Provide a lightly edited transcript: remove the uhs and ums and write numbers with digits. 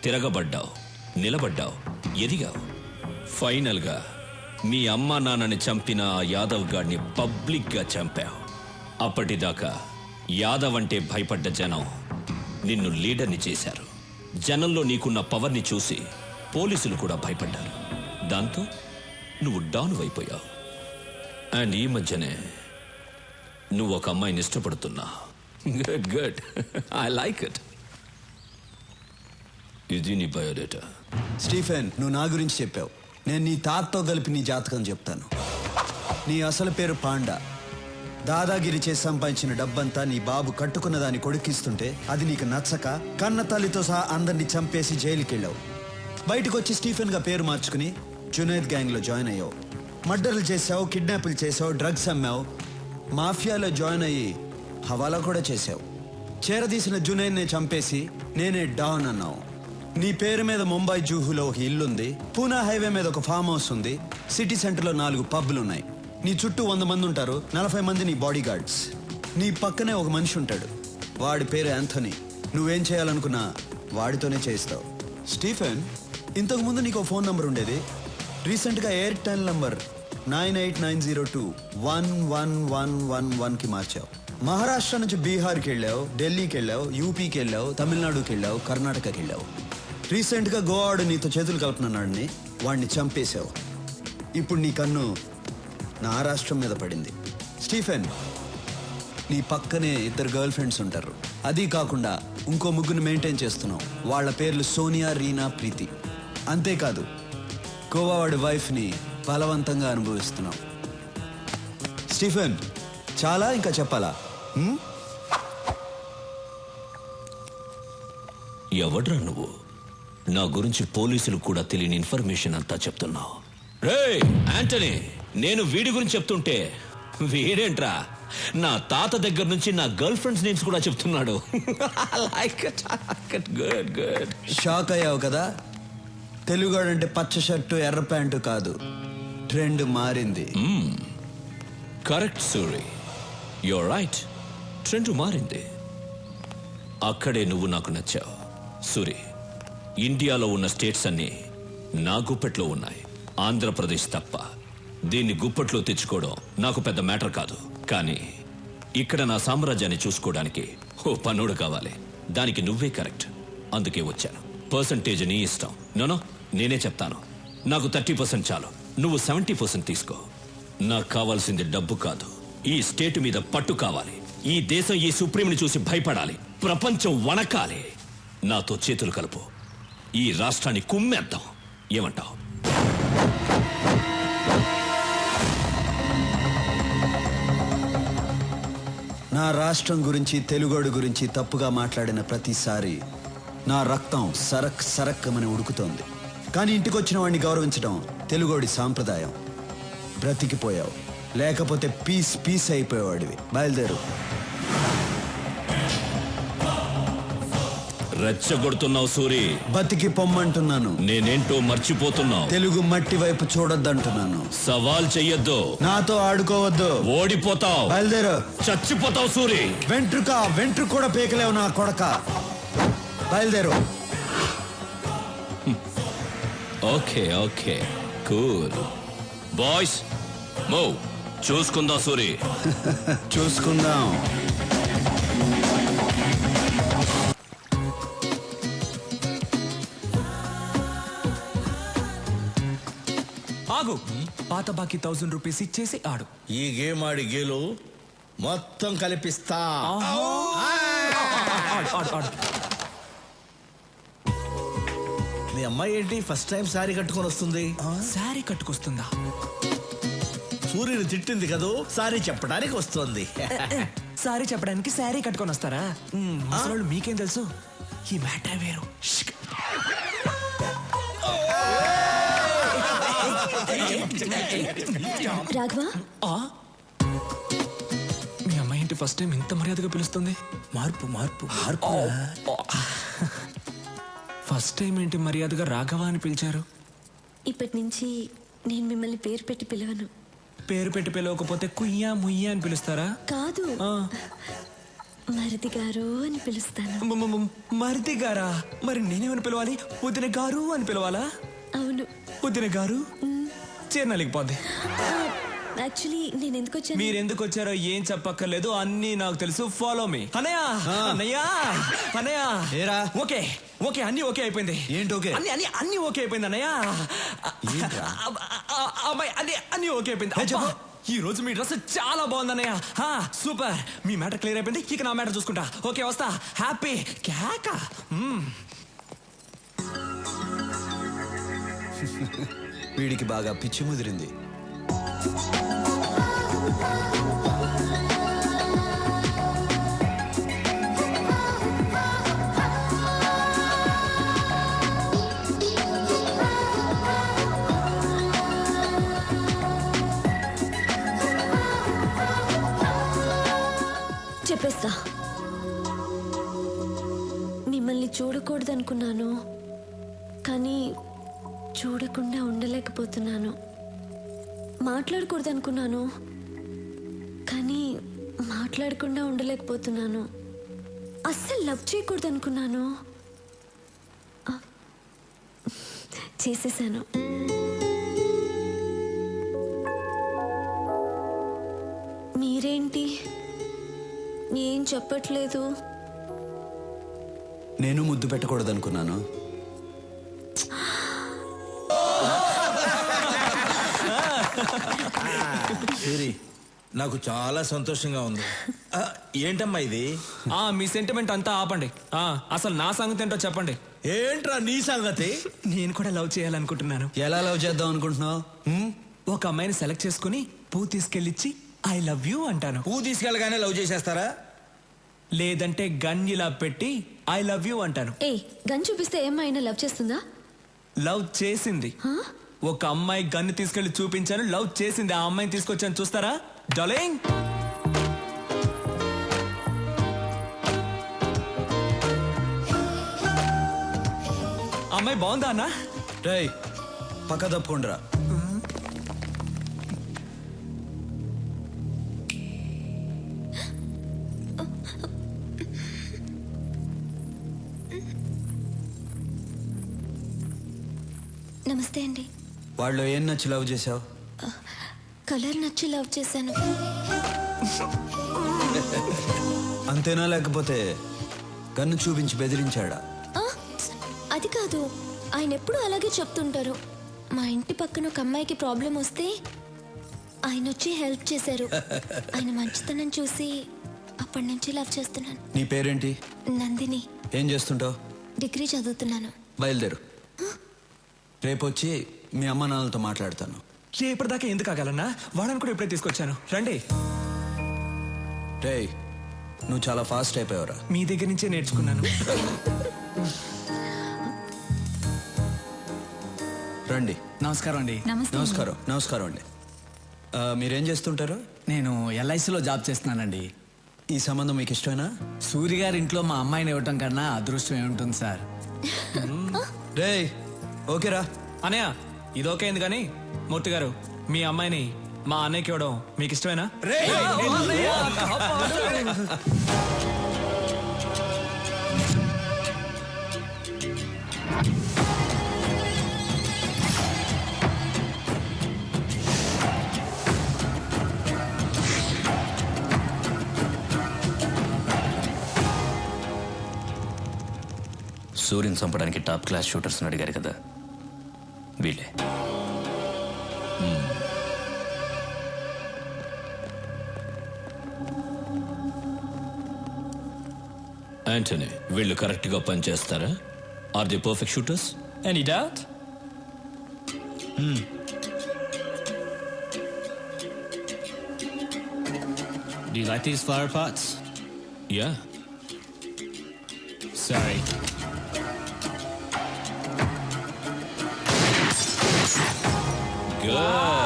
తిరగబడ్డావు, నిలబడ్డావు, ఎదిగావు. ఫైనల్గా మీ అమ్మా నాన్నని చంపిన ఆ యాదవ్ గాడిని పబ్లిక్గా చంపావు. అప్పటిదాకా యాదవ్ అంటే భయపడ్డ జనం నిన్ను లీడర్ని చేశారు. జనంలో నీకున్న పవర్ని చూసి పోలీసులు కూడా భయపడ్డారు. దాంతో నువ్వు డౌన్ అయిపోయావు. అండ్ ఈ మధ్యనే నువ్వు ఒక అమ్మాయిని ఇష్టపడుతున్నా. Good good, I like it. ఇది నీ బయోడేటా. స్టీఫెన్, నువ్వు నా గురించి చెప్పావు. నేను నీ తాతతో కలిపి నీ జాతకం చెప్తాను. నీ అసలు పేరు పాండా. దాదాగిరి చేసి సంపాదించిన డబ్బంతా నీ బాబు కట్టుకున్న దాన్ని కొడుకిస్తుంటే అది నీకు నచ్చక కన్న తల్లితో సహా అందరినీ చంపేసి జైలుకి వెళ్ళావు. బయటకు వచ్చి స్టీఫెన్గా పేరు మార్చుకుని జునైద్ గ్యాంగ్లో జాయిన్ అయ్యావు. మర్డర్లు చేసావు, కిడ్నాపులు చేసావు, డ్రగ్స్ అమ్మావు, మాఫియాలో జాయిన్ అయ్యి హవాలా కూడా చేసావు. చేరదీసిన జునైద్నే చంపేసి నేనే డాన్ అన్నావు. నీ పేరు మీద ముంబై జూహులో ఒక ఇల్లుంది, పూనా హైవే మీద ఒక ఫామ్ హౌస్ ఉంది, సిటీ సెంటర్లో 4 పబ్లున్నాయి. నీ చుట్టూ 100 మంది ఉంటారు, 40 మంది నీ బాడీ గార్డ్స్. నీ పక్కనే ఒక మనిషి ఉంటాడు, వాడి పేరు యాంథనీ. నువ్వేం చేయాలనుకున్నా వాడితోనే చేస్తావు. స్టీఫెన్, ఇంతకుముందు నీకు ఒక ఫోన్ నంబర్ ఉండేది. రీసెంట్గా ఎయిర్టెల్ నంబర్ 9890211111కి మార్చావు. మహారాష్ట్ర నుంచి బీహార్కి వెళ్ళావు, ఢిల్లీకి వెళ్ళావు, యూపీకి వెళ్ళావు, తమిళనాడుకి వెళ్ళావు, కర్ణాటకకి వెళ్ళావు. రీసెంట్గా గోవాడు నీతో చేతులు కలుపుతున్నాడిని, వాడిని చంపేశావు. ఇప్పుడు నీ కన్ను నా రాష్ట్రం మీద పడింది. స్టీఫెన్, నీ పక్కనే 2 గర్ల్ ఫ్రెండ్స్ ఉంటారు. అది కాకుండా ఇంకో 3 మెయింటైన్ చేస్తున్నావు. వాళ్ళ పేర్లు సోనియా, రీనా, ప్రీతి. అంతేకాదు, గోవా వాడి వైఫ్ని బలవంతంగా అనుభవిస్తున్నావు. స్టీఫెన్, చాలా ఇంకా చెప్పాలా? ఎవడ్రా నువ్వు? నా గురించి పోలీసులు కూడా తెలియని ఇన్ఫర్మేషన్ అంతా చెప్తున్నావు. రేయ్ యాంటనీ, నేను వీడి గురించి చెప్తుంటే వీడేంట్రా నా తాత దగ్గర నుంచి నా గర్ల్ ఫ్రెండ్స్ నేమ్స్ కూడా చెప్తున్నాడు. Good good. షాక్ అయ్యావు కదా? తెలుగాడంటే పచ్చ షర్టు ఎర్ర ప్యాంటు కాదు, ట్రెండ్ మారింది. Correct Suri, you're right. Trend మారింది. అక్కడే నువ్వు నాకు నచ్చావు. సూరి, ఇండియాలో ఉన్న స్టేట్స్ అన్నీ నా గుప్పెట్లో ఉన్నాయి, ఆంధ్రప్రదేశ్ తప్ప. దీన్ని గుప్పట్లో తెచ్చుకోవడం నాకు పెద్ద మ్యాటర్ కాదు. కానీ ఇక్కడ నా సామ్రాజ్యాన్ని చూసుకోవడానికి ఓ పన్నుడు కావాలి. దానికి నువ్వే కరెక్ట్, అందుకే వచ్చాను. పర్సంటేజ్ నీ ఇష్టం. నోనో, నేనే చెప్తాను. నాకు 30% చాలు, నువ్వు 70% తీసుకో. నాకు కావాల్సింది డబ్బు కాదు, ఈ స్టేట్ మీద పట్టు కావాలి. ఈ దేశం ఈ సుప్రీంని చూసి భయపడాలి, ప్రపంచం వణకాలి. నాతో చేతులు కలుపు, ఈ రాష్ట్రాన్ని కుమ్మేద్దాం. ఏమంటావు? నా రాష్ట్రం గురించి, తెలుగోడు గురించి తప్పుగా మాట్లాడిన ప్రతిసారి నా రక్తం సరక్ సరక్కమని ఉడుకుతోంది. కానీ ఇంటికొచ్చిన వాడిని గౌరవించడం తెలుగోడి సాంప్రదాయం. బ్రతికిపోయావు, లేకపోతే పీస్ పీస్ అయిపోయేవాడివి. బయలుదేరు. రెచ్చగొడుతున్నావు సూరి. బతికి పొమ్మంటున్నాను. నేనేంటో మర్చిపోతున్నావు. తెలుగు మట్టి వైపు చూడొద్దంటున్నాను. సవాల్ చెయ్యొద్దు, నాతో ఆడుకోవద్దు. ఓడిపోతావు. బయలుదేరు. చచ్చిపోతావు సూరి. వెంట్రుక కూడా పీకలేవు నా కొడక. బయలుదేరు. Okay okay, cool boys, move. చూసుకుందాం సూరి. చూసుకుందాం. ఆగు. పాత బాకీ 1000 రూపీస్ ఇచ్చేసి ఆడు. ఈ గేమ్ ఆడి గేలు మొత్తం కలిపిస్తా. మీ అమ్మాయి ఏంటి ఫస్ట్ టైం శారీ కట్టుకొని వస్తుంది? శారీ కట్టుకొస్తుందా? సూర్యుని తిట్టింది కదూ, సారీ చెప్పడానికి వస్తుంది. సారీ చెప్పడానికి శారీ కట్టుకొని వస్తారా? అసలు మీకేం తెలుసు? ఈ మ్యాటర్ వేరు. రాఘవా, మీ అమ్మాయి ఏంటి ఫస్ట్ టైం ఇంత మర్యాదగా పిలుస్తుంది? మార్పు మార్పు మార్పు. ఫస్ట్ టైం ఏంటి మర్యాదగా రాఘవా అని పిలిచారు? ఇప్పటి నుంచి నేను మిమ్మల్ని పేరు పెట్టి పిలవను. పేరు పెట్టి పిలవకపోతే కుయ్యా ముయ్యా అని పిలుస్తారా? కాదు, మరిది గారు అని పిలుస్తాను. మరిది గారా? మరి నేనేమని పిలవాలి? వదిన గారు అని పిలవాలా? అవును. వదిన గారు చేరనలేకపోద్ది. యాక్చువల్లీ నేను ఎందుకు వచ్చాను? మీరు ఎందుకు వచ్చారో ఏం చెప్పక్కర్లేదు, అన్నీ నాకు తెలుసు. Follow me. అన్నయ్య అన్నయ్య అన్నయ్య. ఏరా? ఓకే ఓకే, అన్నీ ఓకే అయిపోయింది. ఏంటి ఓకే? అన్నీ ఓకే అయిపోయింది అన్నయ్య. అమ్మాయి అన్నీ ఓకే అయిపోయింది. చెప్పు. ఈ రోజు మీ డ్రెస్ చాలా బాగుంది అన్నయ్య. సూపర్. మీ మ్యాటర్ క్లియర్ అయిపోయింది, ఇక నా మ్యాటర్ చూసుకుంటా. ఓకే వస్తా. హ్యాపీ కేక. వీడికి బాగా పిచ్చి ముదిరింది. చెప్పేస్తా. మిమ్మల్ని చూడకూడదనుకున్నాను, కానీ చూడకుండా ఉండలేకపోతున్నాను. మాట్లాడకూడదనుకున్నాను, కానీ మాట్లాడకుండా ఉండలేకపోతున్నాను. అస్సలు లవ్ చేయకూడదనుకున్నాను, చేసేసాను. మీరేంటి ఏం చెప్పట్లేదు? నేను ముద్దు పెట్టకూడదనుకున్నాను. నాకు చాలా సంతోషంగా ఉంది. ఏంటమ్మా ఇది? మీ సెంటిమెంట్ అంతా ఆపండి. అసలు నా సంగతి ఏంటో చెప్పండి. ఏంట్రా నీ సంగతి? నేను కూడా లవ్ చేయాలనుకుంటున్నాను. ఎలా లవ్ చేద్దాం అనుకుంటున్నావు? ఒక అమ్మాయిని సెలెక్ట్ చేసుకుని పువ్వు తీసుకెళ్ళిచ్చి ఐ లవ్ యూ అంటాను. పువ్వు తీసుకెళ్ళగానే లవ్ చేసేస్తారా? లేదంటే గన్ ఇలా పెట్టి ఐ లవ్ యూ అంటాను. గన్ చూపిస్తే ఏమైనా లవ్ చేస్తుందా? లవ్ చేసింది. ఒక అమ్మాయి గన్ను తీసుకెళ్లి చూపించాను, లవ్ చేసింది. ఆ అమ్మాయిని తీసుకొచ్చాను, చూస్తారా డార్లింగ్? అమ్మాయి బాగుందా అన్న? రేయ్ పక్క తప్పుకుండ్రా. నమస్తే అండి. వాళ్ళు ఏం నచ్చి లవ్ చేసావు? కలర్ నచ్చి లవ్ చేశాను. అంతేనా, లేకపోతే గన్ను చూపించి బెదిరించాడా? అది కాదు, ఆయన ఎప్పుడు అలాగే చెప్తుంటారు. మా ఇంటి పక్కన ఒక అమ్మాయికి ప్రాబ్లం వస్తే ఆయన వచ్చి హెల్ప్ చేశారు. ఆయన మంచితనం చూసి అప్పటి నుంచి లవ్ చేస్తున్నాను. నీ పేరేంటి? నందిని. ఏం చేస్తుంటావు? డిగ్రీ చదువుతున్నాను. బయలుదేరు. రేపు వచ్చి మీ అమ్మ నాన్నలతో మాట్లాడతాను. రేపటిదాకా ఎందుకు ఆగాలన్నా? వాడని కూడా ఇప్పుడే తీసుకొచ్చాను, రండి. రేయ్ నువ్వు చాలా ఫాస్ట్ అయిపోయావురా. మీ దగ్గర నుంచే నేర్చుకున్నాను. రండి. నమస్కారం అండి. నమస్కారం. నమస్కారం అండి. మీరేం చేస్తుంటారు? నేను ఎల్ఐసిలో జాబ్ చేస్తున్నానండి. ఈ సంబంధం మీకు ఇష్టమేనా? సూర్య గారి ఇంట్లో మా అమ్మాయిని ఇవ్వటం కన్నా అదృష్టం ఏముంటుంది సార్. రేయ్ ఓకేరా. అనయ్య ఇది ఓకే అయింది, కానీ మూర్తి గారు మీ అమ్మాయిని మా అన్నయ్యకి ఇవ్వడం మీకు ఇష్టమేనా? సూర్యుని చంపడానికి టాప్ క్లాస్ షూటర్స్ అడిగారు కదా, వీళ్ళే. యాంటనీ, వీళ్ళు కరెక్ట్ గా పనిచేస్తారా? Are the perfect shooters? Any doubt? Do you like these flower pots? Yeah. Sorry. Good.